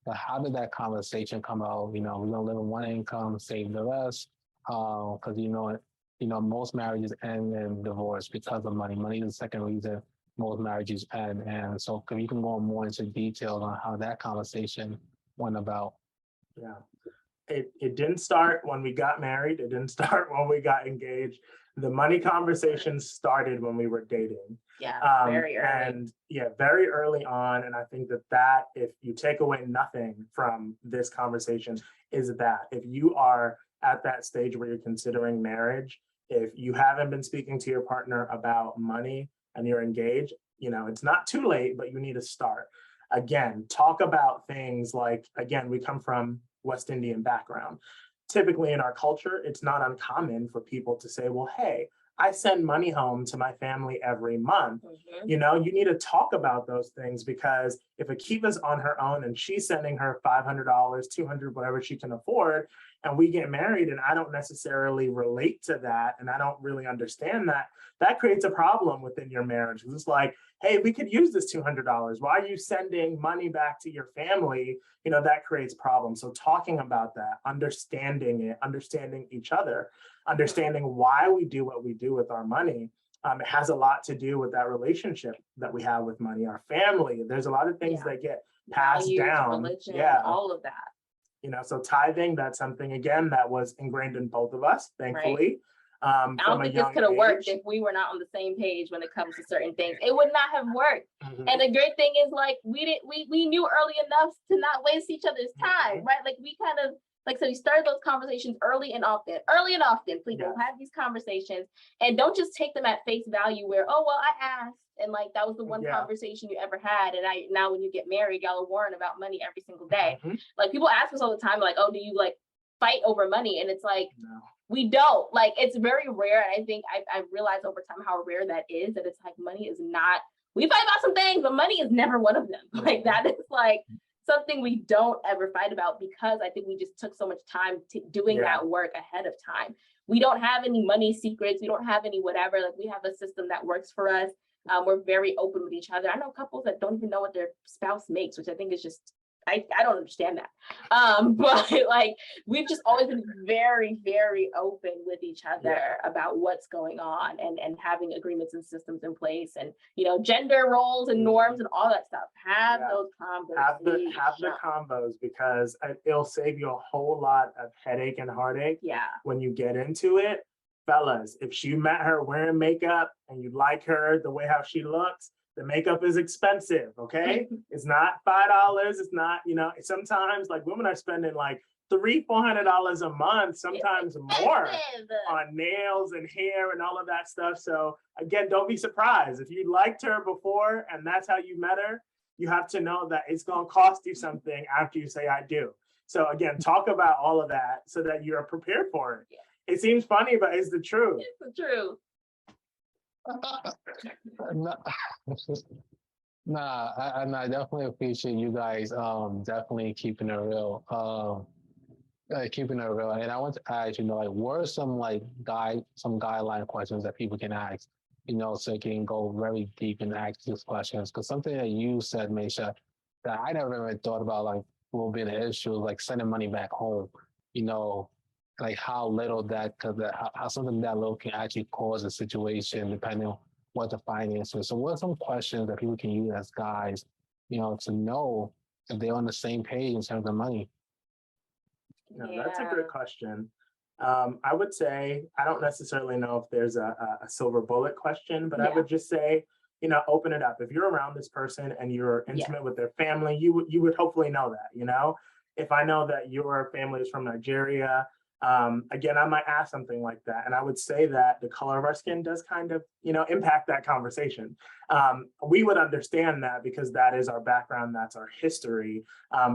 but how did that conversation come out? We're gonna live on one income, save the rest. Because most marriages end in divorce because of money. Money is the second reason most marriages end. And so you can go more into details on how that conversation went about. Yeah. It didn't start when we got married. It didn't start when we got engaged. The money conversation started when we were dating. Yeah, very early. And yeah, very early on. And I think that if you take away nothing from this conversation, is that if you are at that stage where you're considering marriage, if you haven't been speaking to your partner about money and you're engaged, it's not too late, but you need to start. Again, talk about things like, again, we come from West Indian background. Typically in our culture, it's not uncommon for people to say, well, hey, I send money home to my family every month. Mhm. You need to talk about those things, because if Akeiva's on her own and she's sending her $500, $200, whatever she can afford, and we get married and I don't necessarily relate to that and I don't really understand that, that creates a problem within your marriage. It's like, hey, we could use this $200. Why are you sending money back to your family? That creates problems. So talking about that, understanding it, understanding each other, understanding why we do what we do with our money. It has a lot to do with that relationship that we have with money, our family. There's a lot of things that get passed Values, down. religion, Yeah. all of that. So tithing, that's something, again, that was ingrained in both of us, thankfully. I don't think this could have worked if we were not on the same page when it comes to certain things. It would not have worked. Mhm. And the great thing is, like, we knew early enough to not waste each other's time, right? Like, we kind of, like, so we started those conversations early and often. Please don't have these conversations, and don't just take them at face value where, oh, well, I asked, and like that was the one conversation you ever had. And now when you get married, y'all are worrying about money every single day. Mhm. Like, people ask us all the time, like, oh, do you like fight over money? And it's like, No. we don't. Like, it's very rare. And I think I've realized over time how rare that is, that it's like money is not, we fight about some things, but money is never one of them. Like, that is like something we don't ever fight about, because I think we just took so much time to doing that work ahead of time. We don't have any money secrets. We don't have any whatever. Like, we have a system that works for us. We're very open with each other. I know couples that don't even know what their spouse makes, which I think is just, I don't understand that. But like, we've just always been very, very open with each other about what's going on, and having agreements and systems in place, and gender roles and norms and all that stuff. Have those conversations. Have the combos, because it'll save you a whole lot of headache and heartache when you get into it. Fellas, if you met her wearing makeup and you like her the way how she looks, the makeup is expensive, okay? It's not $5. It's not, sometimes like women are spending like $300-$400 a month, sometimes more, on nails and hair and all of that stuff. So again, don't be surprised if you liked her before and that's how you met her. You have to know that it's going to cost you something after you say I do. So again, talk about all of that so that you're prepared for it. It seems funny, but it's the truth. It's the truth. I definitely appreciate you guys definitely keeping it real. And I want to ask, like, what are some guideline questions that people can ask, so they can go very deep and ask these questions? Because something that you said, Meshack, that I never even thought about, like, will be an issue, like sending money back home, like how little that could, how something that little can actually cause a situation depending on what the finance is. So what are some questions that people can use as guys, to know if they're on the same page in terms of money? That's a great question. I would say, I don't necessarily know if there's a silver bullet question, but I would just say, open it up. If you're around this person and you're intimate with their family, you would hopefully know that, If I know that your family is from Nigeria, again, I might ask something like that. And I would say that the color of our skin does kind of, impact that conversation. We would understand that because that is our background, that's our history.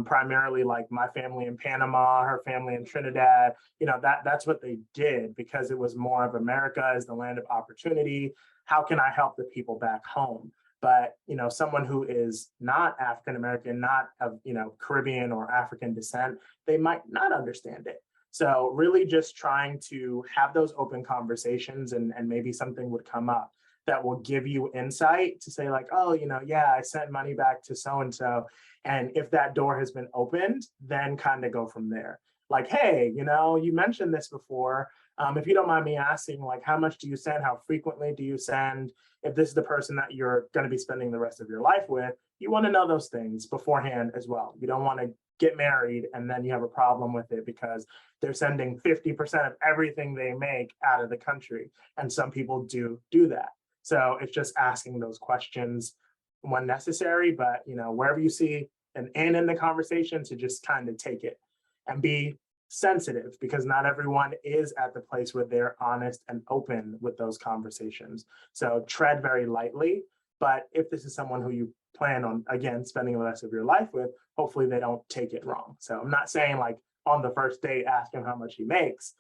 Primarily, like my family in Panama, her family in Trinidad, that's what they did, because it was more of America as the land of opportunity. How can I help the people back home? But, someone who is not African American, not of, Caribbean or African descent, they might not understand it. So really just trying to have those open conversations, and maybe something would come up that will give you insight to say like, oh, yeah, I sent money back to so-and-so. And if that door has been opened, then kind of go from there. Like, hey, you mentioned this before. If you don't mind me asking, like, how much do you send? How frequently do you send? If this is the person that you're going to be spending the rest of your life with, you want to know those things beforehand as well. You don't want to get married and then you have a problem with it because they're sending 50% of everything they make out of the country. And some people do that. So it's just asking those questions when necessary, but wherever you see an in the conversation, to just kind of take it and be sensitive, because not everyone is at the place where they're honest and open with those conversations. So tread very lightly. But if this is someone who you plan on, again, spending the rest of your life with, hopefully they don't take it wrong. So I'm not saying like on the first date, ask him how much he makes.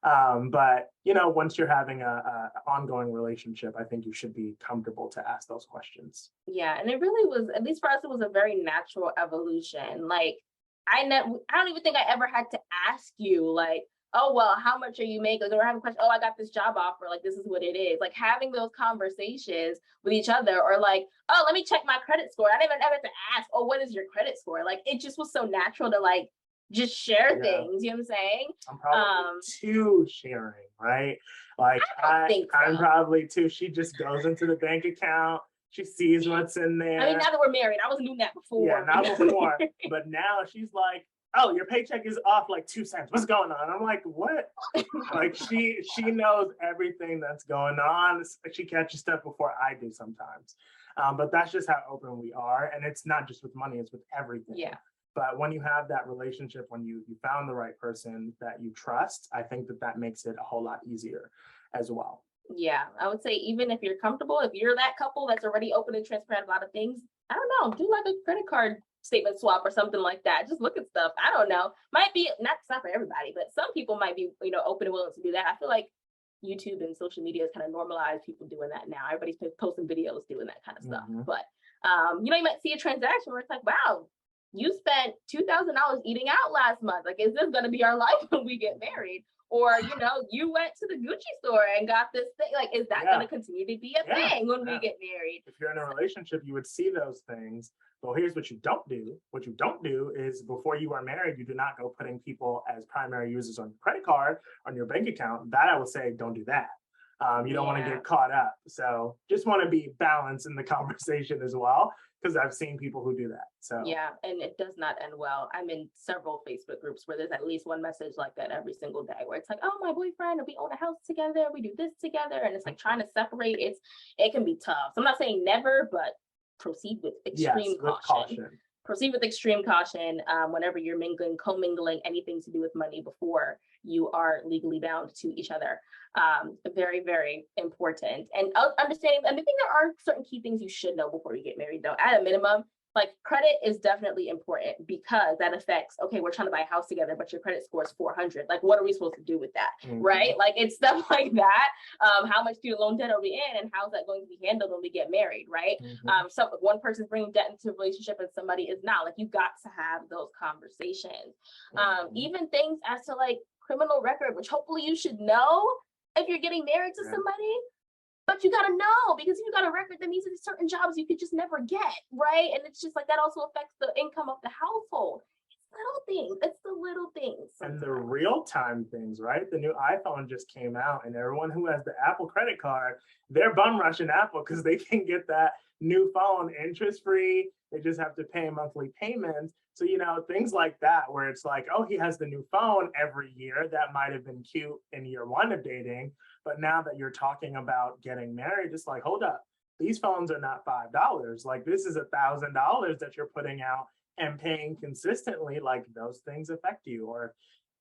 But, once you're having a ongoing relationship, I think you should be comfortable to ask those questions. Yeah. And it really was, at least for us, it was a very natural evolution. Like, I don't even think I ever had to ask you, like, oh, well, how much are you making? Or have a question, oh, I got this job offer, like, this is what it is. Like, having those conversations with each other, or like, oh, let me check my credit score. I didn't even ever have to ask, oh, what is your credit score? Like, it just was so natural to like just share things. You know what I'm saying? I'm probably too sharing, right? Like I'm probably too. She just goes into the bank account. She sees what's in there. I mean, now that we're married, I wasn't doing that before. Yeah, not before. But now she's like, oh, your paycheck is off like 2 cents. What's going on? I'm like, what? Like she knows everything that's going on. She catches stuff before I do sometimes. But that's just how open we are. And it's not just with money, it's with everything. Yeah. But when you have that relationship, when you found the right person that you trust, I think that makes it a whole lot easier as well. Yeah, I would say even if you're comfortable, if you're that couple that's already open and transparent about a lot of things, I don't know, do like a credit card statement swap or something like that. Just look at stuff. I don't know. Might be not for everybody, but some people might be, open and willing to do that. I feel like YouTube and social media has kind of normalized people doing that now. Everybody's posting videos doing that kind of stuff. But you might see a transaction where it's like, wow, you spent $2,000 eating out last month. Like, is this going to be our life when we get married? Or, you went to the Gucci store and got this thing. Like, is that going to continue to be a thing when we get married? If you're in a relationship, you would see those things. Well, here's what you don't do. What you don't do is, before you are married, you do not go putting people as primary users on your credit card, on your bank account. That I would say, don't do that. You don't want to get caught up. So just want to be balanced in the conversation as well, because I've seen people who do that. So yeah, and it does not end well. I'm in several Facebook groups where there's at least one message like that every single day, where it's like, oh, my boyfriend, we own a house together, we do this together, and it's like trying to separate. It can be tough. So I'm not saying never, but proceed with extreme caution. Proceed with extreme caution whenever you're commingling anything to do with money before you are legally bound to each other. Very, very important. And understanding, and I think there are certain key things you should know before you get married, though. At a minimum, like, credit is definitely important, because that affects, okay, we're trying to buy a house together, but your credit score is 400. Like, what are we supposed to do with that? Right? Like, it's stuff like that. How much student loan debt are we in, and how's that going to be handled when we get married? Right? So one person's bringing debt into a relationship and somebody is not. Like, you got to have those conversations. Even things as to like criminal record, which hopefully you should know if you're getting married to somebody. But you got to know, because if you got a record, that means there's certain jobs you could just never get, right? And it's just like, that also affects the income of the household. It's little things. It's the little things. And the real-time things, right? The new iPhone just came out, and everyone who has the Apple credit card, they're bum rushing Apple because they can get that new phone interest-free. They just have to pay monthly payments. So, things like that, where it's like, oh, he has the new phone every year. That might have been cute in year one of dating. But now that you're talking about getting married, it's like, hold up, these phones are not $5. Like, this is $1,000 that you're putting out and paying consistently. Like, those things affect you. Or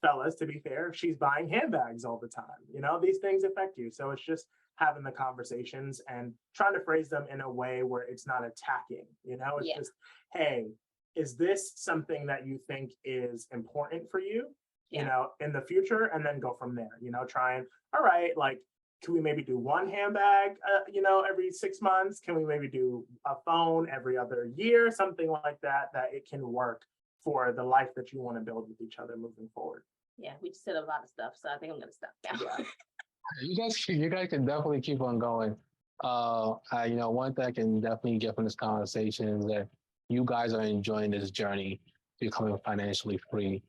fellas, to be fair, if she's buying handbags all the time, these things affect you. So it's just having the conversations and trying to phrase them in a way where it's not attacking. It's just, hey, is this something that you think is important for you, in the future? And then go from there, try and, all right, like, can we maybe do one handbag, every 6 months? Can we maybe do a phone every other year? Something like that, that it can work for the life that you want to build with each other moving forward. Yeah, we just said a lot of stuff, so I think I'm gonna stop now. Yeah. You guys can definitely keep on going. One thing I can definitely get from this conversation is that you guys are enjoying this journey, becoming financially free.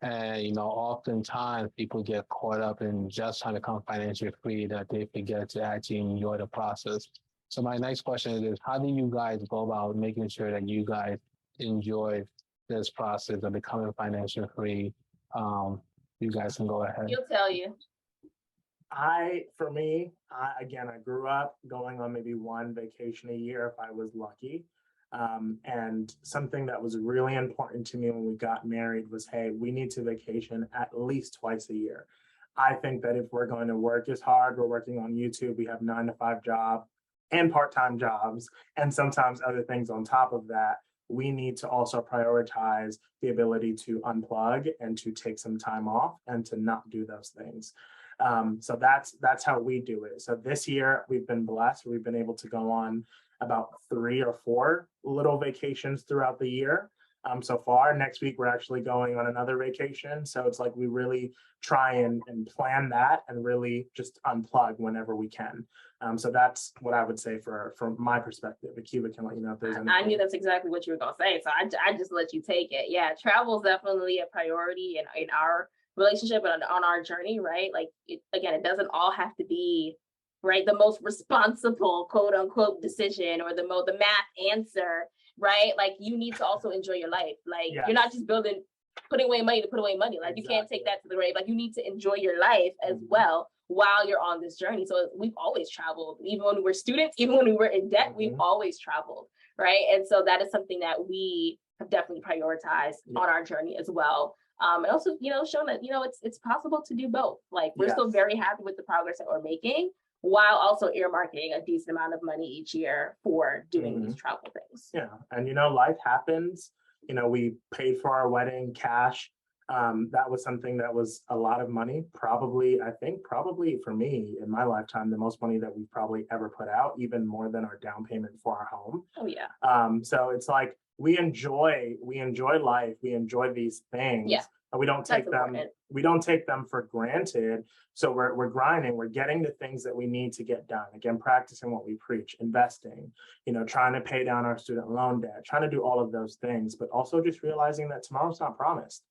And oftentimes people get caught up in just trying to become financially free that they forget to actually enjoy the process. So my next question is, how do you guys go about making sure that you guys enjoy this process of becoming financially free? You guys can go ahead. He'll tell you. For me, I grew up going on maybe one vacation a year if I was lucky. And something that was really important to me when we got married was, hey, we need to vacation at least twice a year. I think that if we're going to work as hard, we're working on YouTube, we have 9-to-5 job and part-time jobs, and sometimes other things on top of that, we need to also prioritize the ability to unplug and to take some time off and to not do those things. So that's how we do it. So this year we've been blessed. We've been able to go on about 3 or 4 little vacations throughout the year. So far, next week, we're actually going on another vacation. So it's like we really try and plan that and really just unplug whenever we can. So that's what I would say from my perspective. Akeiva can let you know if there's anything. I knew that's exactly what you were going to say. So I just let you take it. Yeah, travel is definitely a priority in our relationship and on our journey, right? Like, it doesn't all have to be, right, the most responsible, quote unquote, decision or the math answer, right? Like, you need to also enjoy your life. Like, Yes. You're not just putting away money to put away money. Like, You can't take that to the grave. Like, you need to enjoy your life as well while you're on this journey. So we've always traveled, even when we were students, even when we were in debt, we've always traveled, right? And so that is something that we have definitely prioritized on our journey as well. And also, shown that, it's possible to do both. Like, we're still very happy with the progress that we're making, while also earmarking a decent amount of money each year for doing these travel things. Yeah, and life happens. We paid for our wedding cash. That was something that was a lot of money. Probably for me in my lifetime, the most money that we've probably ever put out, even more than our down payment for our home. Oh yeah. So it's like we enjoy life. We enjoy these things. Yeah. And we don't take them for granted. So we're grinding, we're getting the things that we need to get done. Again, practicing what we preach, investing, trying to pay down our student loan debt, trying to do all of those things, but also just realizing that tomorrow's not promised.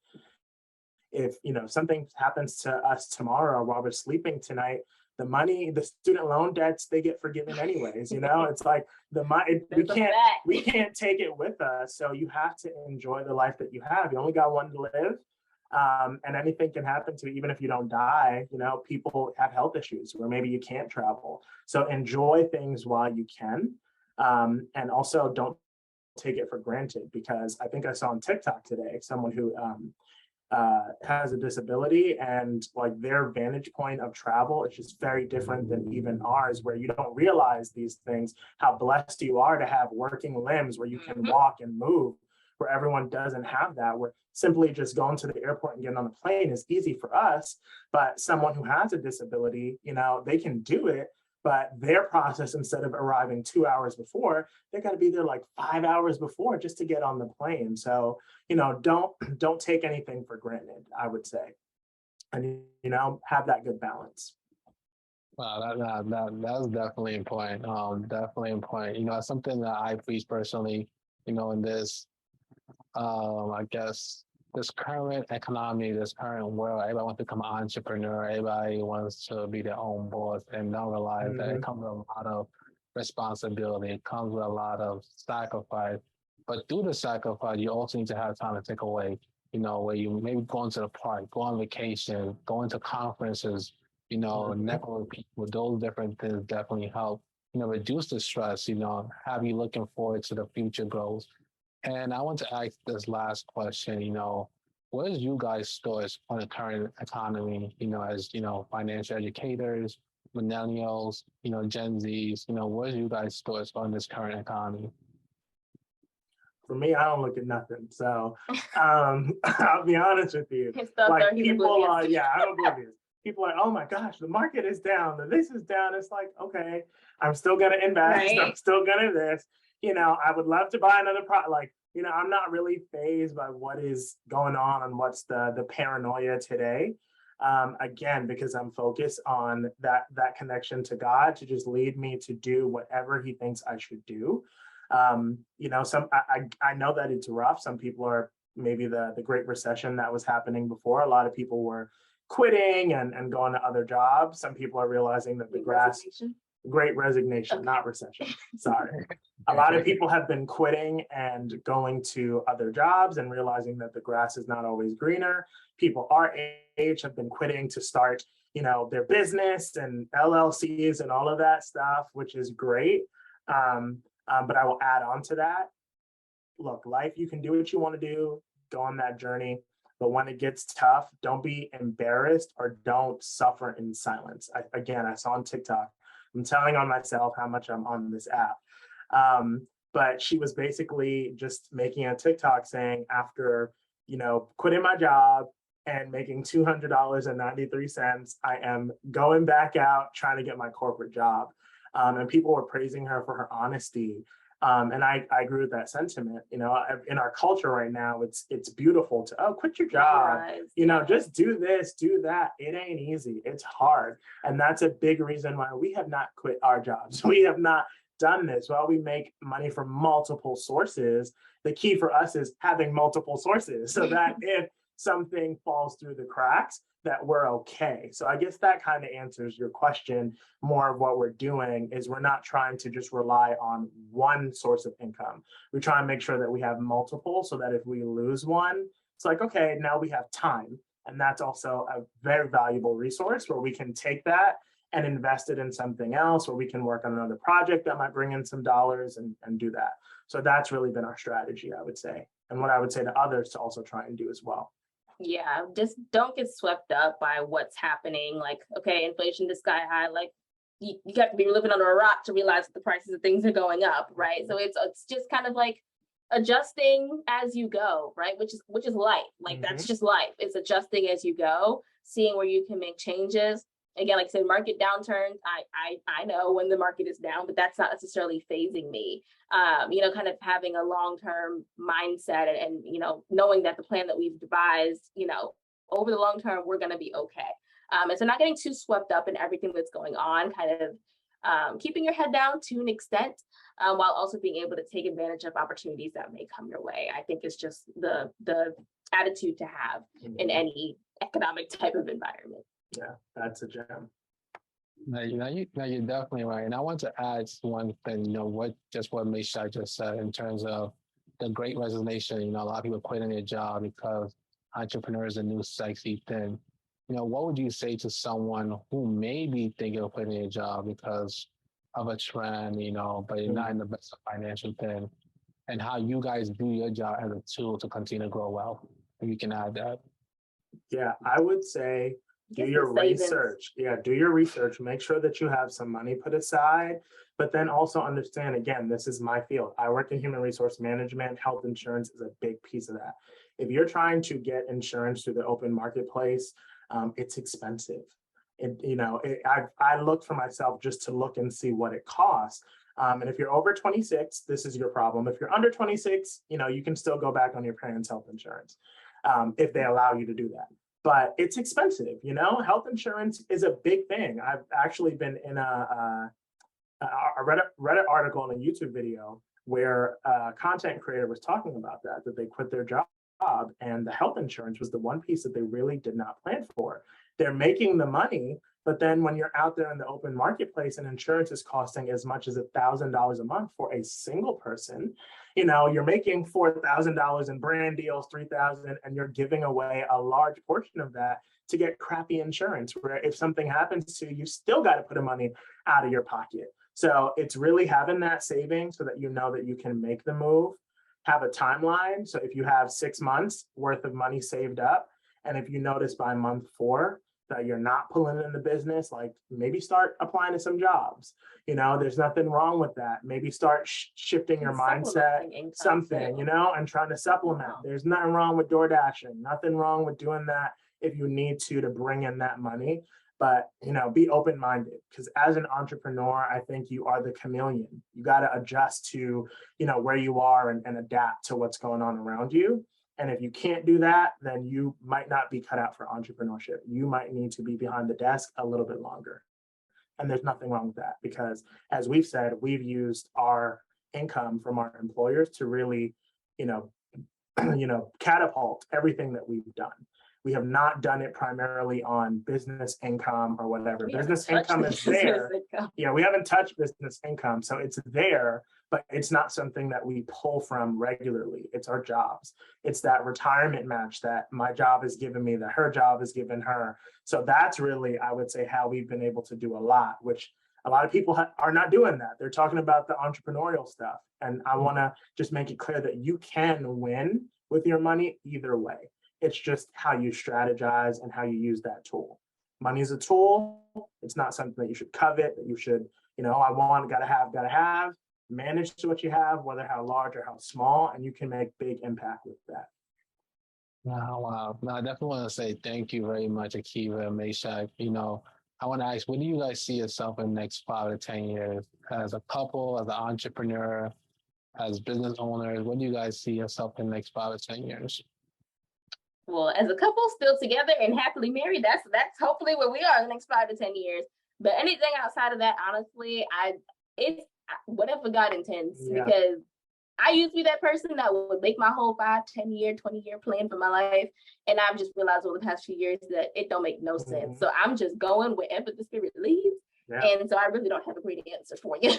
If something happens to us tomorrow while we're sleeping tonight, the student loan debts, they get forgiven anyways. It's like we can't take it with us. So you have to enjoy the life that you have. You only got one to live. And anything can happen to you, even if you don't die. People have health issues where maybe you can't travel. So enjoy things while you can. And also don't take it for granted, because I think I saw on TikTok today, someone who has a disability, and like their vantage point of travel is just very different than even ours, where you don't realize these things, how blessed you are to have working limbs where you can walk and move, where everyone doesn't have that, where simply just going to the airport and getting on the plane is easy for us. But someone who has a disability, they can do it, but their process, instead of arriving 2 hours before, they got to be there like 5 hours before just to get on the plane. So, don't take anything for granted, I would say, and, have that good balance. Wow, that's definitely important. Definitely important. It's something that I preach personally, in this, I guess, this current economy, this current world, everybody wants to become an entrepreneur. Everybody wants to be their own boss, and don't realize that it comes with a lot of responsibility. It comes with a lot of sacrifice. But through the sacrifice, you also need to have time to take away, where you maybe going to the park, go on vacation, going to conferences, network with people. Those different things definitely help, reduce the stress, have you looking forward to the future goals. And I want to ask this last question, what is you guys' thoughts on the current economy, as, financial educators, millennials, Gen Zs, what is you guys' thoughts on this current economy? For me, I don't look at nothing. So I'll be honest with you. Like people are, I'm oblivious. people are, oh my gosh, the market is down, this is down. It's like, okay, I'm still gonna invest, I'm Right. still gonna this. I would love to buy another product. Like, I'm not really fazed by what is going on and what's the paranoia today. Again, because I'm focused on that connection to God to just lead me to do whatever He thinks I should do. I know that it's rough. Some people are maybe the Great Recession that was happening before. A lot of people were quitting and going to other jobs. Some people are realizing that the grass, Resignation. Great Resignation, Okay. not recession. Sorry. A lot of people have been quitting and going to other jobs and realizing that the grass is not always greener. People our age have been quitting to start, their business and LLCs and all of that stuff, which is great. But I will add on to that. Look, life, you can do what you want to do, go on that journey. But when it gets tough, don't be embarrassed or don't suffer in silence. I saw on TikTok, I'm telling on myself how much I'm on this app. But she was basically just making a TikTok saying after, quitting my job and making $200.93, I am going back out trying to get my corporate job. And people were praising her for her honesty. And I agree with that sentiment. In our culture right now, it's beautiful to, quit your job, just do this, do that. It ain't easy. It's hard. And that's a big reason why we have not quit our jobs. We have not done this. While we make money from multiple sources, the key for us is having multiple sources so that if something falls through the cracks, that we're okay. So I guess that kind of answers your question. More of what we're doing is we're not trying to just rely on one source of income. We try and make sure that we have multiple so that if we lose one, it's like, okay, now we have time. And that's also a very valuable resource where we can take that and invest it in something else, or we can work on another project that might bring in some dollars and do that. So that's really been our strategy, I would say. And what I would say to others to also try and do as well. Yeah, just don't get swept up by what's happening. Like, okay, inflation is sky high. Like, you have to be living under a rock to realize that the prices of things are going up, right? So it's just kind of like adjusting as you go, right? Which is life. Like that's just life. It's adjusting as you go, seeing where you can make changes. Again, like I said, market downturns. I know when the market is down, but that's not necessarily phasing me. Kind of having a long-term mindset and knowing that the plan that we've devised, over the long term, we're going to be okay. And so not getting too swept up in everything that's going on, kind of keeping your head down to an extent, while also being able to take advantage of opportunities that may come your way. I think is just the attitude to have in any economic type of environment. Yeah, that's a gem. You're definitely right. And I want to add one thing, what Meshack just said in terms of the great resignation. A lot of people quitting their job because entrepreneur is a new sexy thing. What would you say to someone who may be thinking of quitting their job because of a trend, but you're not in the best financial thing, and how you guys do your job as a tool to continue to grow wealth? If you can add that. Yeah, I would say do your research. Yeah, do your research. Make sure that you have some money put aside, but then also understand, again, this is my field. I work in human resource management. Health insurance is a big piece of that. If you're trying to get insurance through the open marketplace, it's expensive. I look for myself just to look and see what it costs. And if you're over 26, this is your problem. If you're under 26, you can still go back on your parents' health insurance if they allow you to do that. But it's expensive, health insurance is a big thing. I've actually been in a Reddit article and a YouTube video where a content creator was talking about that they quit their job and the health insurance was the one piece that they really did not plan for. They're making the money, but then when you're out there in the open marketplace and insurance is costing as much as $1,000 a month for a single person, you're making $4,000 in brand deals, $3,000, and you're giving away a large portion of that to get crappy insurance, where if something happens to you, you still got to put the money out of your pocket. So it's really having that saving so that you know that you can make the move, have a timeline. So if you have 6 months worth of money saved up, and if you notice by month 4 that you're not pulling in the business, like maybe start applying to some jobs. There's nothing wrong with that. Maybe start shifting your mindset, something, and trying to supplement. There's nothing wrong with DoorDashing, nothing wrong with doing that if you need to bring in that money. But, be open-minded, because as an entrepreneur, I think you are the chameleon. You got to adjust to, where you are and adapt to what's going on around you. And if you can't do that, then you might not be cut out for entrepreneurship. You might need to be behind the desk a little bit longer. And there's nothing wrong with that, because as we've said, we've used our income from our employers to really, catapult everything that we've done. We have not done it primarily on business income or whatever. Business income is there. Yeah, we haven't touched business income. So it's there, but it's not something that we pull from regularly. It's our jobs. It's that retirement match that my job is giving me, that her job is giving her. So that's really, I would say, how we've been able to do a lot, which a lot of people are not doing that. They're talking about the entrepreneurial stuff. And I want to just make it clear that you can win with your money either way. It's just how you strategize and how you use that tool. Money is a tool. It's not something that you should covet, that you should, I want, gotta have. Manage to what you have, whether how large or how small, and you can make big impact with that. Wow. No, I definitely want to say thank you very much, Akeiva and Meshack. I want to ask, where do you guys see yourself in the next 5 to 10 years? As a couple, as an entrepreneur, as business owners, where do you guys see yourself in the next 5 to 10 years? Well, as a couple still together and happily married, that's hopefully where we are in the next 5 to 10 years. But anything outside of that, honestly, it's whatever God intends, because I used to be that person that would make my whole 5, 10-year, 20-year plan for my life. And I've just realized over the past few years that it don't make no sense. So I'm just going wherever the spirit leads. Yeah. And so I really don't have a great answer for you.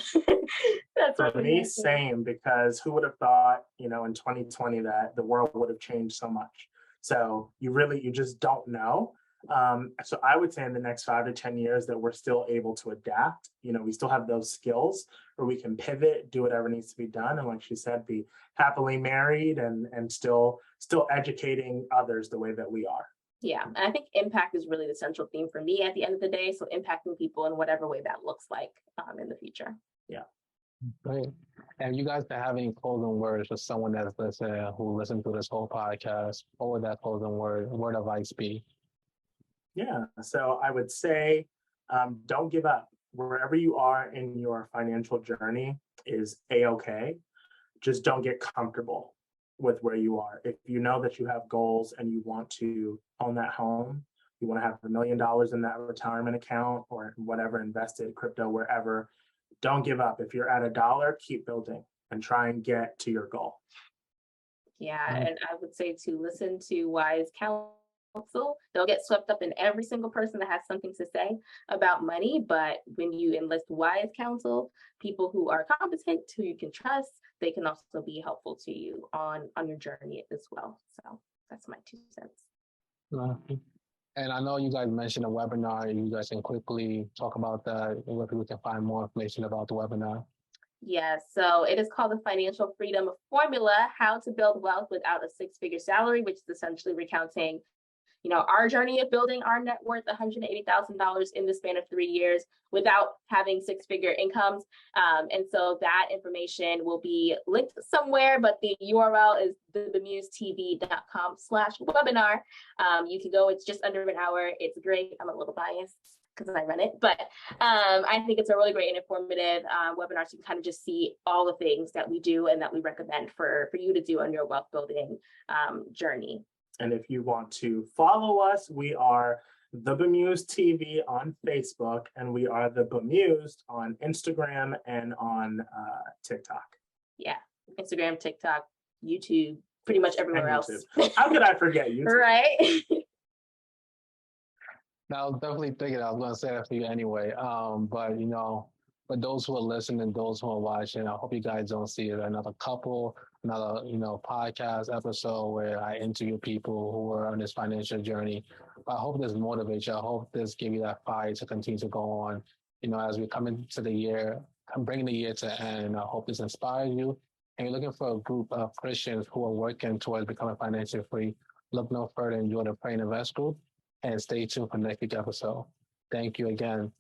That's for me, same, because who would have thought, in 2020 that the world would have changed so much. So you just don't know. So I would say in the next 5 to 10 years that we're still able to adapt. We still have those skills where we can pivot, do whatever needs to be done. And like she said, be happily married and still educating others the way that we are. Yeah. And I think impact is really the central theme for me at the end of the day. So impacting people in whatever way that looks like in the future. Yeah. Great. And you guys have any closing words for someone that's listening, who listened to this whole podcast? What would that closing word of advice be? Yeah, so I would say, don't give up. Wherever you are in your financial journey is a-okay. Just don't get comfortable with where you are. If you know that you have goals and you want to own that home, you want to have $1 million in that retirement account or whatever, invested, crypto, wherever, don't give up. If you're at $1, keep building and try and get to your goal. Yeah, and I would say to listen to wise counsel. Don't get swept up in every single person that has something to say about money. But when you enlist wise counsel, people who are competent, who you can trust, they can also be helpful to you on your journey as well. So that's my 2 cents. And I know you guys mentioned a webinar. You guys can quickly talk about that, where people can find more information about the webinar. Yes, so it is called the Financial Freedom Formula: How to Build Wealth Without a Six-Figure Salary, which is essentially recounting our journey of building our net worth $180,000 in the span of 3 years without having 6-figure incomes. And so that information will be linked somewhere, but the URL is thebemusetv.com/webinar. You can go, it's just under an hour. It's great. I'm a little biased because I run it, but I think it's a really great and informative webinar. So you can kind of just see all the things that we do and that we recommend for you to do on your wealth building journey. And if you want to follow us, we are The Bemused TV on Facebook, and we are The Bemused on Instagram and on TikTok. Yeah, Instagram, TikTok, YouTube, pretty much everywhere else. How could I forget YouTube? Right? I was definitely thinking I was going to say that for you anyway. But for those who are listening, those who are watching, I hope you guys don't see it another podcast episode where I interview people who are on this financial journey. But I hope this motivates you. I hope this gives you that fire to continue to go on. As we come into the year, I'm bringing the year to an end. I hope this inspires you. And you're looking for a group of Christians who are working towards becoming financially free. Look no further and join the Pray and Invest group. And stay tuned for the next episode. Thank you again.